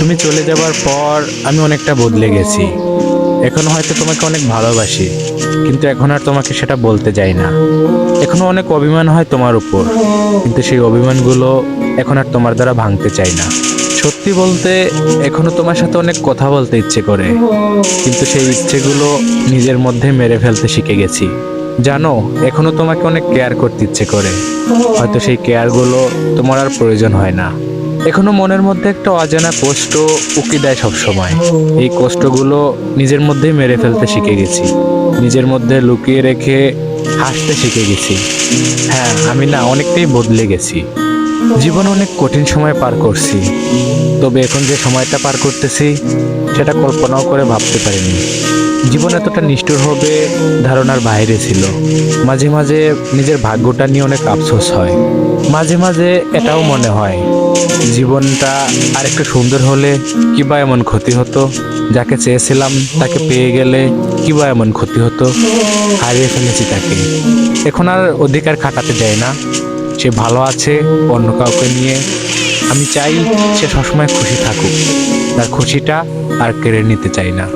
তুমি চলে যাবার পর আমি অনেকটা বদলে গেছি। এখন হয়তো তোমাকে অনেক ভালোবাসি, কিন্তু এখন আর তোমাকে সেটা বলতে যাই না। এখনো অনেক অভিমান হয় তোমার উপর, কিন্তু সেই অভিমানগুলো এখন আর তোমার দ্বারা ভাঙতে চাই না। সত্যি বলতে, এখনো তোমার সাথে অনেক কথা বলতে ইচ্ছে করে, কিন্তু সেই ইচ্ছেগুলো নিজের মধ্যে মেরে ফেলতে শিখে গেছি। জানো, এখনো তোমাকে অনেক কেয়ার করতে ইচ্ছে করে, হয়তো সেই কেয়ারগুলো তোমার আর প্রয়োজন হয় না। এখনো মনের মধ্যে একটা অজানা কষ্ট উকি দেয় সবসময়। এই কষ্টগুলো নিজের মধ্যেই মেরে ফেলতে শিখে গেছি, নিজের মধ্যে লুকিয়ে রেখে হাসতে শিখে গেছি। হ্যাঁ, আমি না অনেকটাই বদলে গেছি। জীবন অনেক কঠিন সময় পার করছি, তবে এখন যে সময়টা পার করতেছি সেটা কল্পনাও করে ভাবতে পারিনি। জীবন এতটা নিষ্ঠুর হবে ধারণার বাইরে ছিল। মাঝে মাঝে নিজের ভাগ্যটা নিয়ে অনেক আফসোস হয়। মাঝে মাঝে এটাও মনে হয়, জীবনটা আরেকটু সুন্দর হলে কিবা এমন ক্ষতি হতো, যাকে চেয়েছিলাম তাকে পেয়ে গেলে কিবা এমন ক্ষতি হতো, হারিয়ে ফেলেছি তাকে। এখন আর অধিকার খাটাতে যায় না। সে ভালো আছে অন্য কাউকে নিয়ে। আমি চাই সে সবসময় খুশি থাকুক, তার খুশিটা আর কেড়ে নিতে চাই না।